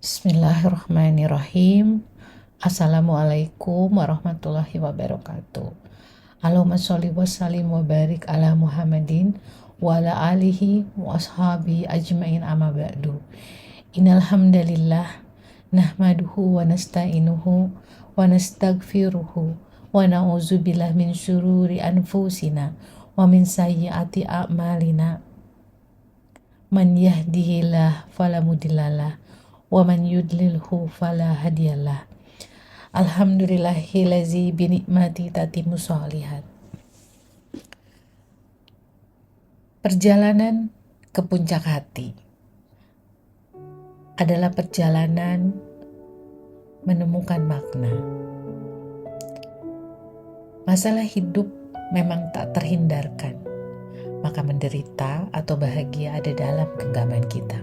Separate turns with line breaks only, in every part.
Bismillahirrahmanirrahim. Assalamualaikum warahmatullahi wabarakatuh. Allahumma sholli wa sallim wa barik ala Muhammadin wa ala alihi wa ashabi ajmain amma ba'du. Innal hamdalillah nahmaduhu wa nasta'inuhu wa nastaghfiruhu wa na'udzubillahi min syururi anfusina wa min sayyiati a'malina. Man yahdihillah fala mudhillalah wa man yudlilhu fala hadiyalah. Alhamdulillahillazi binikmati tatimmu sholihat. Perjalanan ke puncak hati adalah perjalanan menemukan makna. Masalah hidup memang tak terhindarkan, maka menderita atau bahagia ada dalam genggaman kita.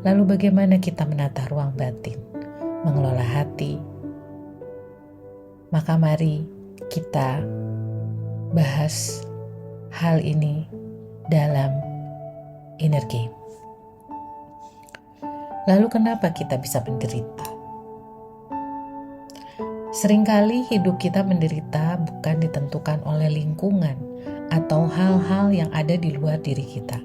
Lalu bagaimana kita menata ruang batin, mengelola hati? Maka mari kita bahas hal ini dalam inner game. Lalu kenapa kita bisa menderita? Seringkali hidup kita menderita bukan ditentukan oleh lingkungan atau hal-hal yang ada di luar diri kita,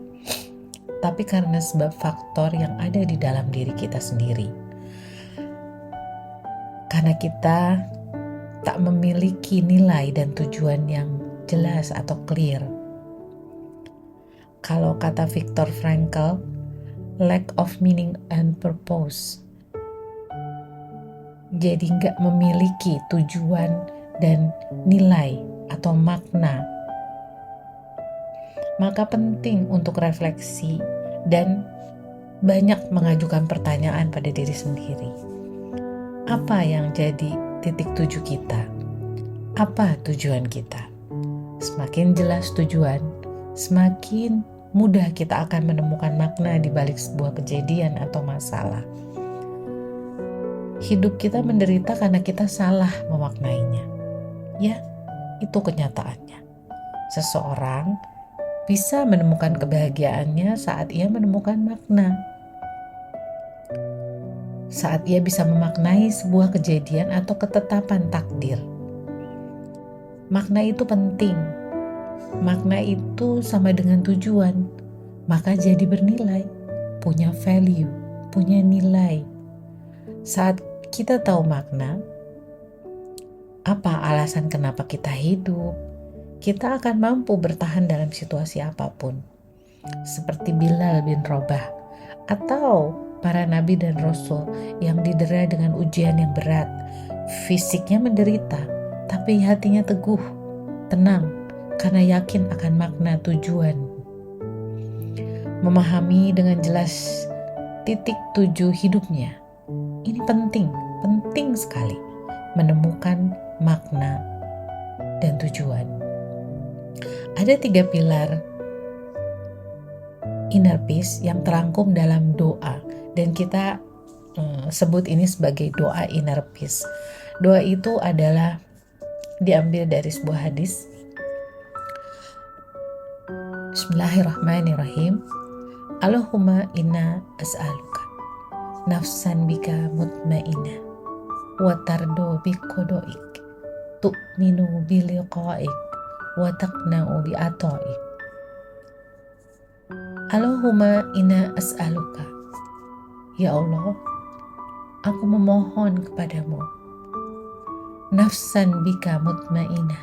tapi karena sebab faktor yang ada di dalam diri kita sendiri. Karena kita tak memiliki nilai dan tujuan yang jelas atau clear. Kalau kata Viktor Frankl, lack of meaning and purpose. Jadi nggak memiliki tujuan dan nilai atau makna. Maka penting untuk refleksi dan banyak mengajukan pertanyaan pada diri sendiri. Apa yang jadi titik tuju kita? Apa tujuan kita? Semakin jelas tujuan, semakin mudah kita akan menemukan makna di balik sebuah kejadian atau masalah. Hidup kita menderita karena kita salah memaknainya. Ya, itu kenyataannya. Seseorang bisa menemukan kebahagiaannya saat ia menemukan makna. Saat ia bisa memaknai sebuah kejadian atau ketetapan takdir. Makna itu penting. Makna itu sama dengan tujuan. Maka jadi bernilai, punya value, punya nilai. Saat kita tahu makna, apa alasan kenapa kita hidup? Kita akan mampu bertahan dalam situasi apapun. Seperti Bilal bin Rabah atau para nabi dan rasul yang didera dengan ujian yang berat. Fisiknya menderita, tapi hatinya teguh, tenang, karena yakin akan makna tujuan. Memahami dengan jelas titik tuju hidupnya. Ini penting sekali menemukan makna dan tujuan. Ada 3 pilar inner peace yang terangkum dalam doa, dan kita sebut ini sebagai doa inner peace. Doa itu adalah diambil dari sebuah hadis. Bismillahirrahmanirrahim. Allahumma inna as'aluka nafsan bika mutmainah wa tardo bi qadaik tu'minu bi liqaik wa taqna'u bi ataik. Allahumma inna as'aluka. Ya Allah, aku memohon kepadamu. Nafsan bika mutmainah,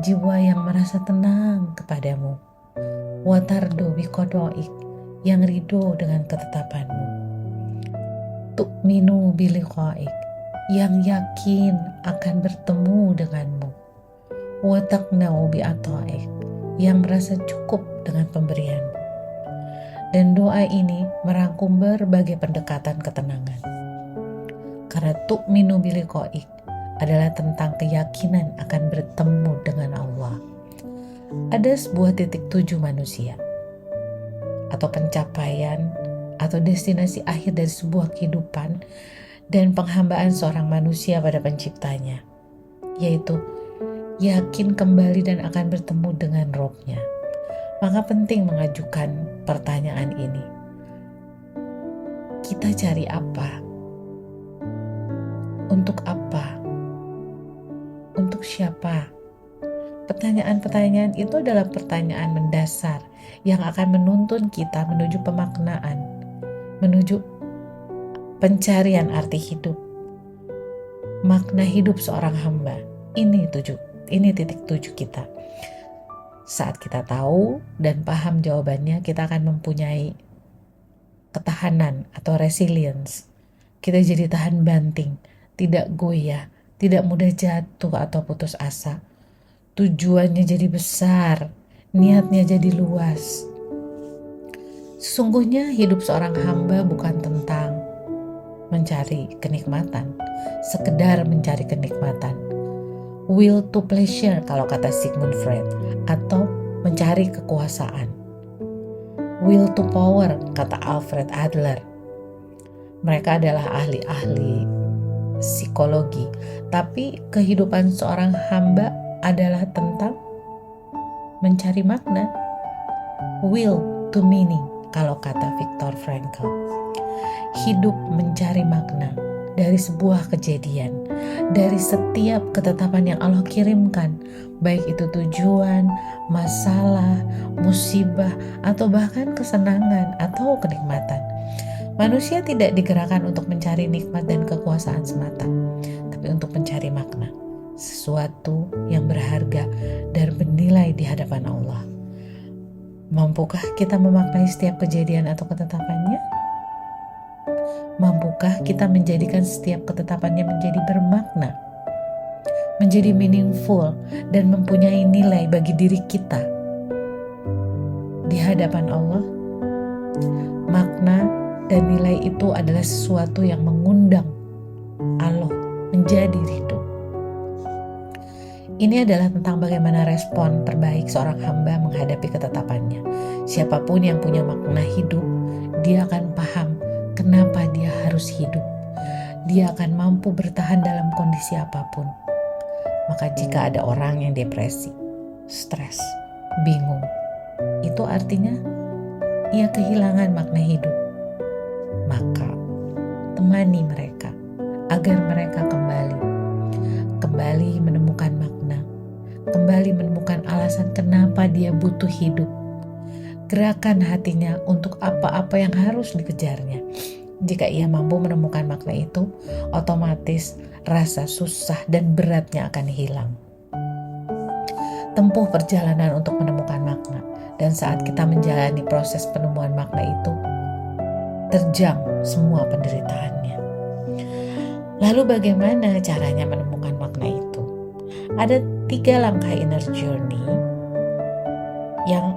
jiwa yang merasa tenang kepadamu. Wa tardo bi qadaik, yang ridho dengan ketetapanmu. Tu'minu bi liqaik, yang yakin akan bertemu denganmu. Wa taqna'u bi ataik, yang merasa cukup dengan pemberianmu. Dan doa ini merangkum berbagai pendekatan ketenangan. Karena tu'minu bi liqaik adalah tentang keyakinan akan bertemu dengan Allah. Ada sebuah titik tuju manusia atau pencapaian atau destinasi akhir dari sebuah kehidupan dan penghambaan seorang manusia pada penciptanya, yaitu yakin kembali dan akan bertemu dengan Robnya. Maka penting mengajukan pertanyaan ini. Kita cari apa? Untuk apa? Untuk siapa? Pertanyaan-pertanyaan itu adalah pertanyaan mendasar yang akan menuntun kita menuju pemaknaan, menuju pencarian arti hidup, makna hidup seorang hamba. Ini titik tuju kita. Saat kita tahu dan paham jawabannya, kita akan mempunyai ketahanan atau resilience. Kita jadi tahan banting, tidak goyah, tidak mudah jatuh atau putus asa. Tujuannya jadi besar, niatnya jadi luas. Sesungguhnya hidup seorang hamba bukan tentang mencari kenikmatan, sekedar mencari kenikmatan. Will to pleasure kalau kata Sigmund Freud, atau mencari kekuasaan. Will to power kata Alfred Adler. Mereka adalah ahli-ahli psikologi, tapi kehidupan seorang hamba adalah tentang mencari makna. Will to meaning kalau kata Viktor Frankl. Hidup mencari makna dari sebuah kejadian, dari setiap ketetapan yang Allah kirimkan, baik itu tujuan, masalah, musibah, atau bahkan kesenangan atau kenikmatan. Manusia tidak digerakkan untuk mencari nikmat dan kekuasaan semata, tapi untuk mencari makna, sesuatu yang berharga dan bernilai di hadapan Allah. Mampukah kita memaknai setiap kejadian atau ketetapannya? Mampukah kita menjadikan setiap ketetapannya menjadi bermakna, menjadi meaningful, dan mempunyai nilai bagi diri kita di hadapan Allah? Makna dan nilai itu adalah sesuatu yang mengundang Allah menjadi hidup. Ini adalah tentang bagaimana respon terbaik seorang hamba menghadapi ketetapannya. Siapapun yang punya makna hidup, dia akan paham kenapa dia harus hidup. Dia akan mampu bertahan dalam kondisi apapun. Maka jika ada orang yang depresi, stres, bingung, itu artinya ia kehilangan makna hidup. Maka temani mereka agar mereka kembali menemukan makna, kembali menemukan alasan kenapa dia butuh hidup. Gerakan hatinya untuk apa-apa yang harus dikejarnya. Jika ia mampu menemukan makna itu, otomatis rasa susah dan beratnya akan hilang. Tempuh perjalanan untuk menemukan makna, dan saat kita menjalani proses penemuan makna itu, terjang semua penderitaannya. Lalu bagaimana caranya menemukan makna itu? Ada 3 langkah inner journey yang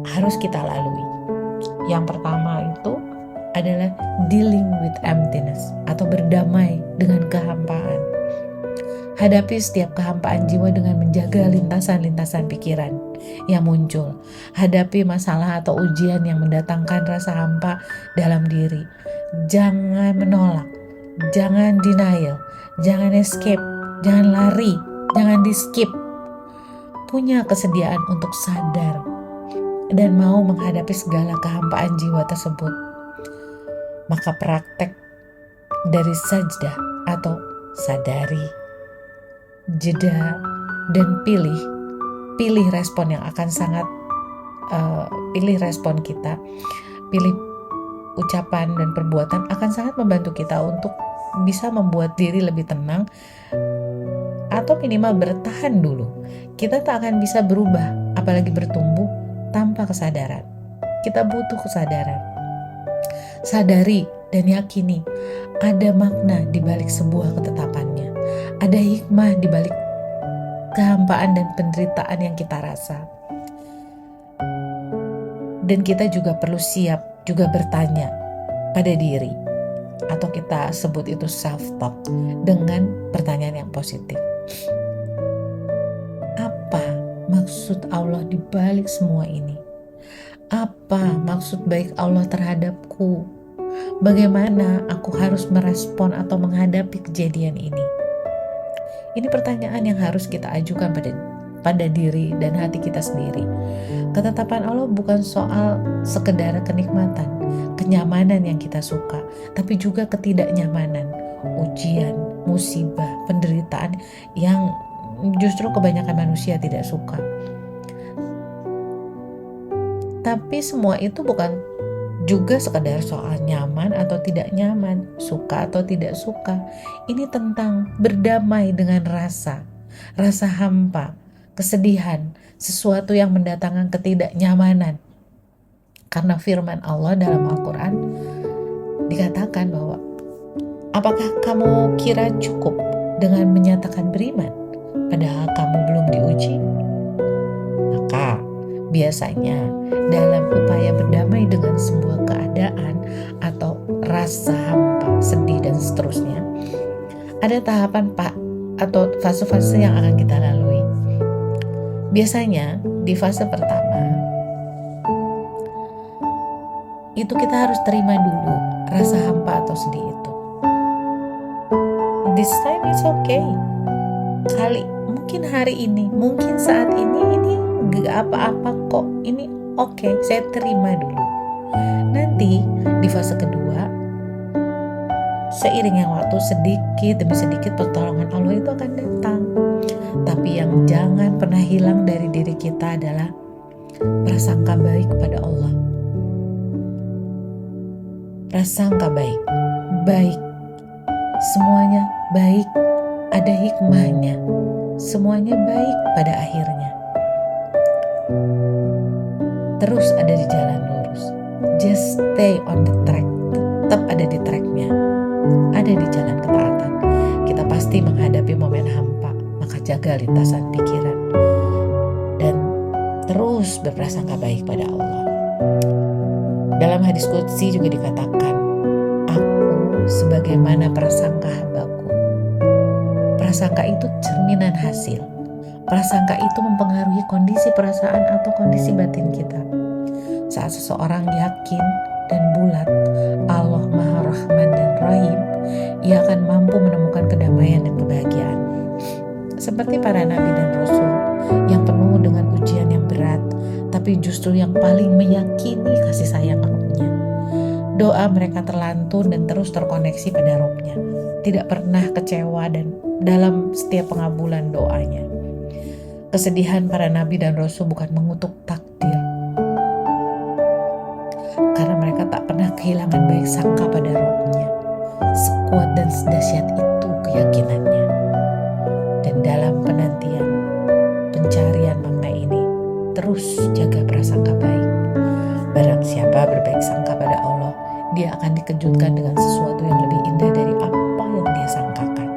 harus kita lalui. Yang pertama itu adalah dealing with emptiness atau berdamai dengan kehampaan. Hadapi setiap kehampaan jiwa dengan menjaga lintasan-lintasan pikiran yang muncul. Hadapi masalah atau ujian yang mendatangkan rasa hampa dalam diri. Jangan menolak, jangan denial, jangan escape, jangan lari, jangan di skip. Punya kesediaan untuk sadar dan mau menghadapi segala kehampaan jiwa tersebut. Maka praktek dari sajdah atau sadari, jeda, dan pilih respon yang akan sangat pilih respon kita, pilih ucapan dan perbuatan akan sangat membantu kita untuk bisa membuat diri lebih tenang atau minimal bertahan dulu. Kita tak akan bisa berubah, apalagi bertumbuh tanpa kesadaran. Kita butuh kesadaran. Sadari dan yakini ada makna di balik sebuah ketetapannya. Ada hikmah di balik kehampaan dan penderitaan yang kita rasa. Dan kita juga perlu siap juga bertanya pada diri, atau kita sebut itu self-talk, dengan pertanyaan yang positif. Apa maksud Allah di balik semua ini? Apa maksud baik Allah terhadapku? Bagaimana aku harus merespon atau menghadapi kejadian ini? Ini pertanyaan yang harus kita ajukan pada diri dan hati kita sendiri. Ketetapan Allah bukan soal sekedar kenikmatan, kenyamanan yang kita suka, tapi juga ketidaknyamanan, ujian, musibah, penderitaan yang justru kebanyakan manusia tidak suka. Tapi semua itu bukan juga sekedar soal nyaman atau tidak nyaman, suka atau tidak suka. Ini tentang berdamai dengan rasa hampa, kesedihan, sesuatu yang mendatangkan ketidaknyamanan. Karena firman Allah dalam Al-Quran dikatakan bahwa apakah kamu kira cukup dengan menyatakan beriman padahal kamu belum diuji? Maka biasanya dalam upaya berdamai dengan sebuah keadaan atau rasa hampa, sedih dan seterusnya, ada tahapan atau fase-fase yang akan kita lalui. Biasanya di fase pertama itu kita harus terima dulu rasa hampa atau sedih itu. This time it's okay. Mungkin hari ini, mungkin saat ini gak apa-apa kok. Ini okay, saya terima dulu. Nanti di fase kedua, seiring yang waktu sedikit demi sedikit pertolongan Allah itu akan datang. Tapi yang jangan pernah hilang dari diri kita adalah prasangka baik kepada Allah. Prasangka baik, semuanya baik, ada hikmahnya, semuanya baik pada akhirnya. Terus ada di jalan lurus, just stay on the track, tetap ada di tracknya, ada di jalan ketaatan. Kita pasti menghadapi momen hampa, maka jaga lintasan pikiran dan terus berprasangka baik pada Allah. Dalam hadis qudsi juga dikatakan, aku sebagaimana prasangka hambaku. Prasangka itu cerminan hasil. Prasangka itu mempengaruhi kondisi perasaan atau kondisi batin kita. Saat seseorang yakin dan bulat Allah Maha Rahman dan Rahim, ia akan mampu menemukan kedamaian dan kebahagiaan. Seperti para nabi dan rasul yang penuh dengan ujian yang berat, tapi justru yang paling meyakini kasih sayang Rabb-Nya. Doa mereka terlantun dan terus terkoneksi pada Rabb-Nya. Tidak pernah kecewa dan dalam setiap pengabulan doanya. Kesedihan para nabi dan rasul bukan mengutuk takdir. Karena mereka tak pernah kehilangan baik sangka pada Rabb-Nya. Sekuat dan sedahsyat itu keyakinannya. Dan dalam penantian, pencarian makna ini, terus jaga prasangka baik. Barang siapa berbaik sangka pada Allah, dia akan dikejutkan dengan sesuatu yang lebih indah dari apa yang dia sangkakan.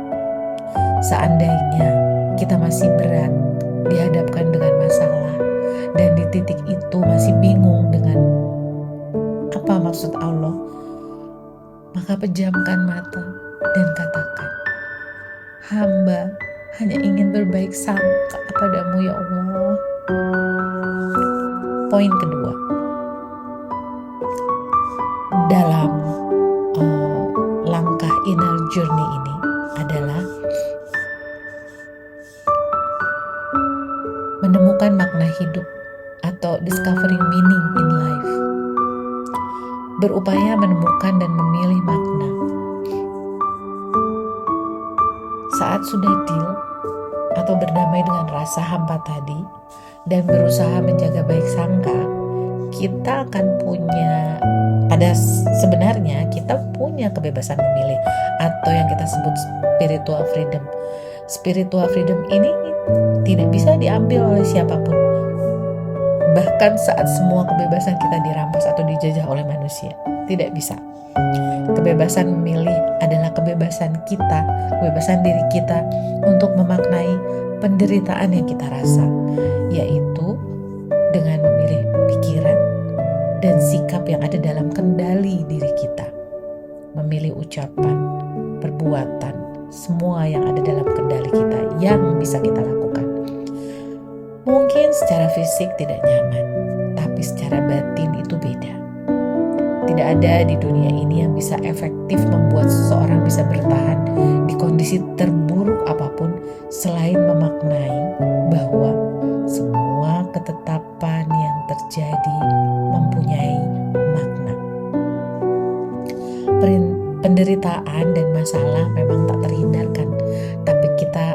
Seandainya kita masih berat dihadapkan dengan masalah dan di titik itu masih bingung dengan apa maksud Allah, maka pejamkan mata dan katakan, hamba hanya ingin berbaik sangka padamu ya Allah. Poin kedua, dalam langkah inner journey ini adalah menemukan makna hidup atau discovering meaning in life. Berupaya menemukan dan memilih makna. Saat sudah deal atau berdamai dengan rasa hampa tadi dan berusaha menjaga baik sangka, kita akan punya, sebenarnya kita punya kebebasan memilih atau yang kita sebut spiritual freedom. Spiritual freedom ini tidak bisa diambil oleh siapapun. Bahkan saat semua kebebasan kita dirampas atau dijajah oleh manusia, tidak bisa. Kebebasan memilih adalah kebebasan kita, kebebasan diri kita untuk memaknai penderitaan yang kita rasa, yaitu dengan memilih pikiran dan sikap yang ada dalam kendali diri kita. Memilih ucapan, perbuatan, semua yang ada dalam kendali kita yang bisa kita lakukan. Mungkin secara fisik tidak nyaman, tapi secara batin itu beda. Tidak ada di dunia ini yang bisa efektif membuat seseorang bisa bertahan di kondisi terburuk apapun selain memaknai bahwa semua ketetapan yang terjadi mempunyai makna. Penderitaan dan masalah memang tak terhindarkan, tapi kita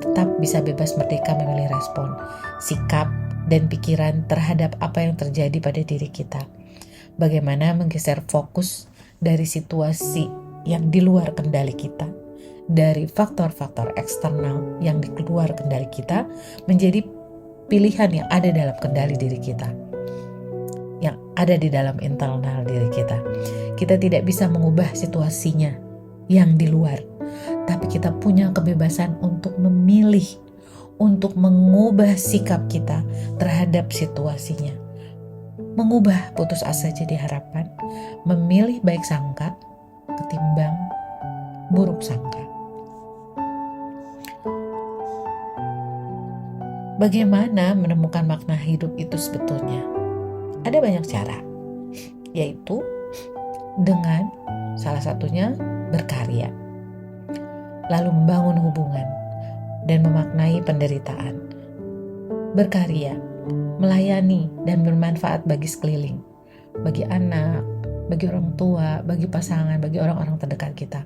tetap bisa bebas merdeka memilih respon, sikap, dan pikiran terhadap apa yang terjadi pada diri kita. Bagaimana menggeser fokus dari situasi yang di luar kendali kita, dari faktor-faktor eksternal yang di luar kendali kita, menjadi pilihan yang ada dalam kendali diri kita, yang ada di dalam internal diri kita. Kita tidak bisa mengubah situasinya yang di luar, tapi kita punya kebebasan untuk memilih, untuk mengubah sikap kita terhadap situasinya, mengubah putus asa jadi harapan, memilih baik sangka ketimbang buruk sangka. Bagaimana menemukan makna hidup itu sebetulnya? Ada banyak cara, yaitu dengan salah satunya berkarya, lalu membangun hubungan dan memaknai penderitaan. Berkarya, melayani dan bermanfaat bagi sekeliling, bagi anak, bagi orang tua, bagi pasangan, bagi orang-orang terdekat kita.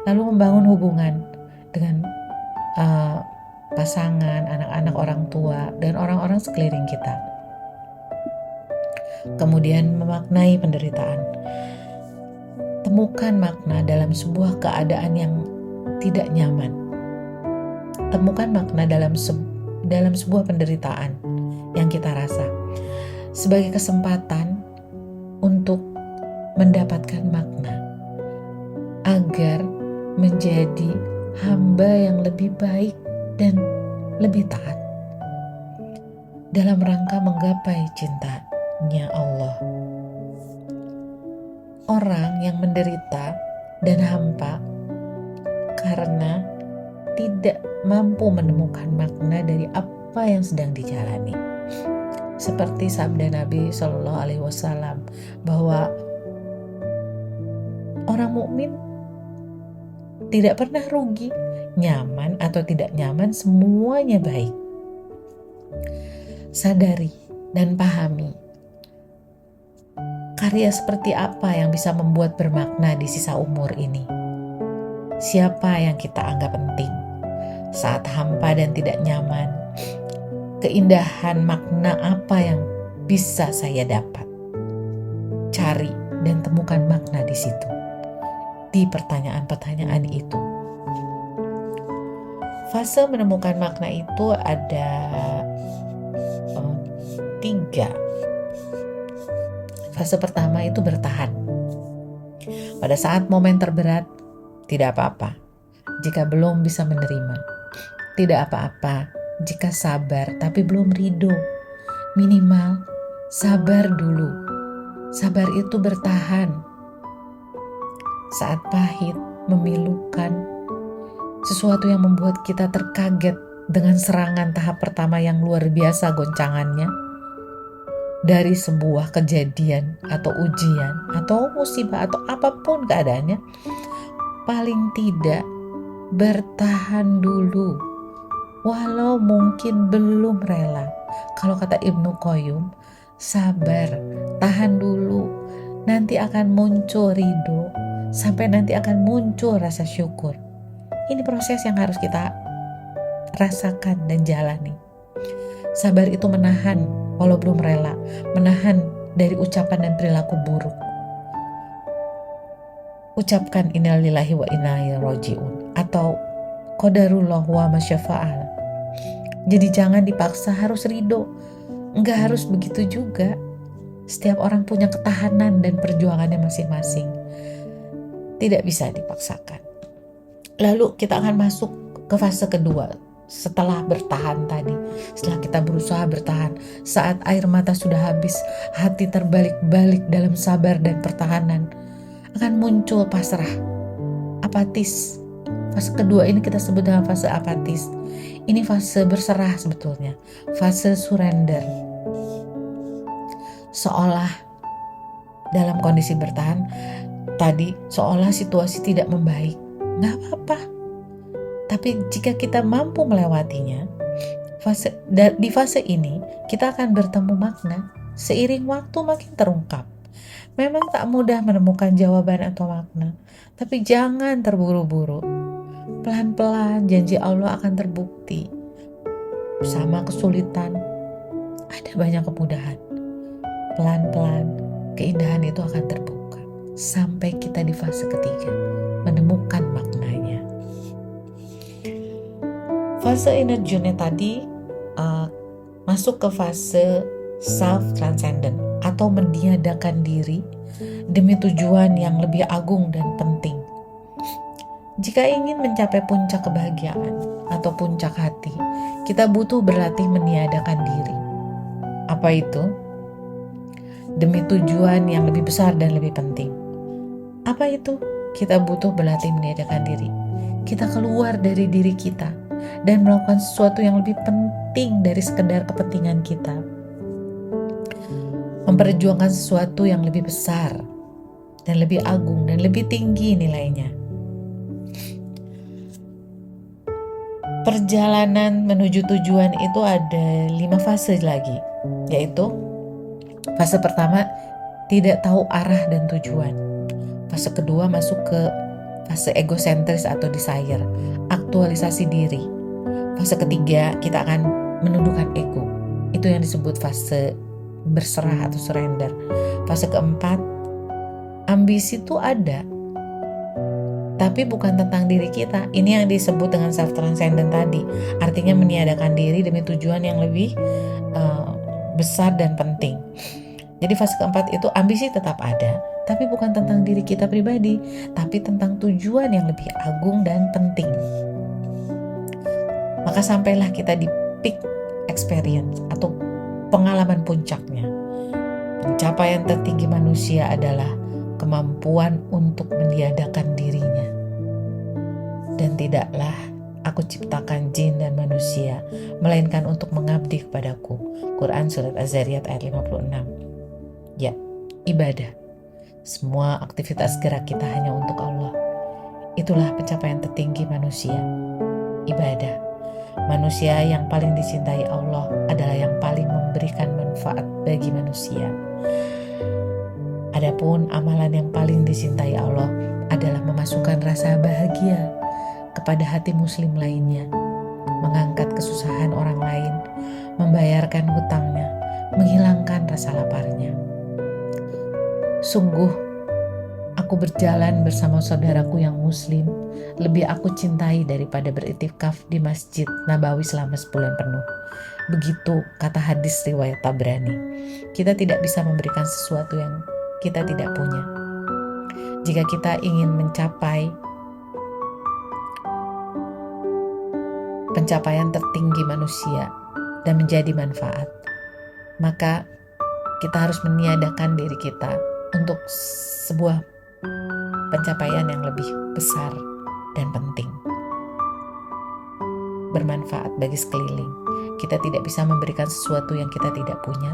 Lalu membangun hubungan dengan pasangan, anak-anak, orang tua, dan orang-orang sekeliling kita. Kemudian memaknai penderitaan. Temukan makna dalam sebuah keadaan yang tidak nyaman. Temukan makna dalam sebuah penderitaan yang kita rasa sebagai kesempatan untuk mendapatkan makna agar menjadi hamba yang lebih baik dan lebih taat dalam rangka menggapai cintanya Allah. Orang yang menderita dan hampa karena tidak mampu menemukan makna dari apa yang sedang dijalani. Seperti sabda Nabi Shallallahu Alaihi Wasallam bahwa orang mukmin tidak pernah rugi, nyaman atau tidak nyaman semuanya baik. Sadari dan pahami karya seperti apa yang bisa membuat bermakna di sisa umur ini. Siapa yang kita anggap penting saat hampa dan tidak nyaman? Keindahan makna apa yang bisa saya dapat? Cari dan temukan makna di situ, di pertanyaan-pertanyaan itu. Fase menemukan makna itu ada 3. Fase pertama itu bertahan. Pada saat momen terberat, tidak apa-apa jika belum bisa menerima. Tidak apa-apa jika sabar tapi belum ridho. Minimal sabar dulu. Sabar itu bertahan. Saat pahit, memilukan, sesuatu yang membuat kita terkaget dengan serangan tahap pertama yang luar biasa goncangannya, dari sebuah kejadian atau ujian atau musibah atau apapun keadaannya, paling tidak bertahan dulu walau mungkin belum rela. Kalau kata Ibnu Qayyum, sabar, tahan dulu, nanti akan muncul ridho, sampai nanti akan muncul rasa syukur. Ini proses yang harus kita rasakan dan jalani. Sabar itu menahan walau belum rela, menahan dari ucapan dan perilaku buruk. Ucapkan innalillahi wa inna ilaihi raji'un atau qadarullah wa masyafa'al. Jadi jangan dipaksa harus ridho. Enggak harus begitu juga. Setiap orang punya ketahanan dan perjuangannya masing-masing. Tidak bisa dipaksakan. Lalu kita akan masuk ke fase kedua. Setelah bertahan tadi, setelah kita berusaha bertahan, saat air mata sudah habis, hati terbalik-balik dalam sabar dan pertahanan, akan muncul pasrah, apatis. Fase kedua ini kita sebut dengan fase apatis. Ini fase berserah sebetulnya, fase surrender. Seolah dalam kondisi bertahan tadi, seolah situasi tidak membaik. Gak apa-apa. Tapi jika kita mampu melewatinya, di fase ini kita akan bertemu makna. Seiring waktu makin terungkap. Memang tak mudah menemukan jawaban atau makna, tapi jangan terburu-buru. Pelan-pelan janji Allah akan terbukti. Bersama kesulitan, ada banyak kemudahan. Pelan-pelan, keindahan itu akan terbuka. Sampai kita di fase ketiga, menemukan maknanya. Fase inner journey tadi masuk ke fase self-transcendent atau meniadakan diri demi tujuan yang lebih agung dan penting. Jika ingin mencapai puncak kebahagiaan atau puncak hati, kita butuh berlatih meniadakan diri. Apa itu? Demi tujuan yang lebih besar dan lebih penting. Apa itu? Kita butuh berlatih meniadakan diri. Kita keluar dari diri kita dan melakukan sesuatu yang lebih penting dari sekedar kepentingan kita. Memperjuangkan sesuatu yang lebih besar dan lebih agung dan lebih tinggi nilainya. Perjalanan menuju tujuan itu ada 5 fase lagi, yaitu fase pertama, tidak tahu arah dan tujuan. Fase kedua masuk ke fase egosentris atau desire, aktualisasi diri. Fase ketiga, kita akan menundukkan ego. Itu yang disebut fase berserah atau surrender. Fase keempat, ambisi itu ada, tapi bukan tentang diri kita. Ini yang disebut dengan self-transcendent tadi. Artinya meniadakan diri demi tujuan yang lebih besar dan penting. Jadi fase keempat itu ambisi tetap ada, tapi bukan tentang diri kita pribadi, tapi tentang tujuan yang lebih agung dan penting. Maka sampailah kita di peak experience atau pengalaman puncaknya. Pencapaian tertinggi manusia adalah kemampuan untuk meniadakan dirinya. Dan tidaklah aku ciptakan jin dan manusia, melainkan untuk mengabdi kepadaku. Quran Surat Az-Zariyat ayat 56. Ya, ibadah. Semua aktivitas gerak kita hanya untuk Allah. Itulah pencapaian tertinggi manusia. Ibadah. Manusia yang paling dicintai Allah adalah yang paling memberikan manfaat bagi manusia. Adapun amalan yang paling dicintai Allah adalah memasukkan rasa bahagia kepada hati muslim lainnya, mengangkat kesusahan orang lain, membayarkan hutangnya, menghilangkan rasa laparnya. Sungguh, aku berjalan bersama saudaraku yang muslim, lebih aku cintai daripada beriktikaf di Masjid Nabawi selama sebulan penuh. Begitu kata hadis riwayat Tabrani. Kita tidak bisa memberikan sesuatu yang kita tidak punya. Jika kita ingin mencapai pencapaian tertinggi manusia dan menjadi manfaat, maka kita harus meniadakan diri kita untuk sebuah pencapaian yang lebih besar dan penting, bermanfaat bagi sekeliling. Kita tidak bisa memberikan sesuatu yang kita tidak punya.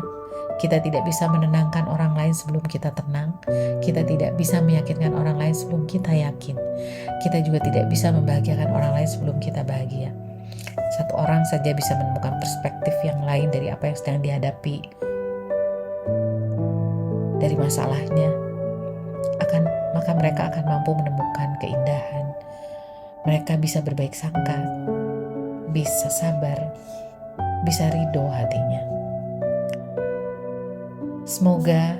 Kita tidak bisa menenangkan orang lain sebelum kita tenang. Kita tidak bisa meyakinkan orang lain sebelum kita yakin. Kita juga tidak bisa membahagiakan orang lain sebelum kita bahagia. Satu orang saja bisa menemukan perspektif yang lain dari apa yang sedang dihadapi, dari masalahnya, maka mereka akan mampu menemukan keindahan. Mereka bisa berbaik sangka, bisa sabar, bisa ridho hatinya. Semoga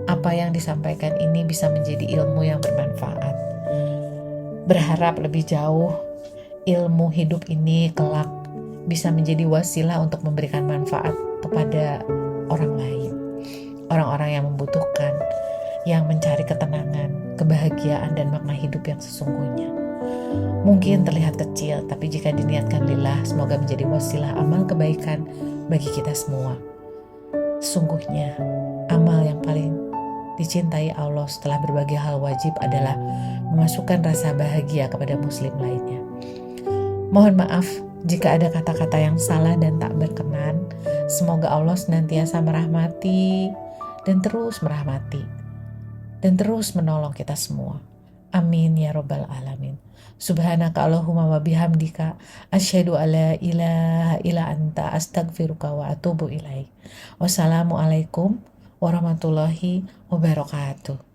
apa yang disampaikan ini bisa menjadi ilmu yang bermanfaat. Berharap lebih jauh, ilmu hidup ini kelak bisa menjadi wasilah untuk memberikan manfaat kepada orang lain. Orang-orang yang membutuhkan, yang mencari ketenangan, kebahagiaan, dan makna hidup yang sesungguhnya. Mungkin terlihat kecil, tapi jika diniatkan lillah, semoga menjadi wasilah amal kebaikan bagi kita semua. Sesungguhnya, amal yang paling dicintai Allah setelah berbagai hal wajib adalah memasukkan rasa bahagia kepada muslim lainnya. Mohon maaf jika ada kata-kata yang salah dan tak berkenan. Semoga Allah senantiasa merahmati dan terus merahmati dan terus menolong kita semua. Amin ya rabbal alamin. Subhanaka Allahumma wa bihamdika asyhadu alla ilaha illa anta astaghfiruka wa atubu ilaik. Wassalamualaikum warahmatullahi wabarakatuh.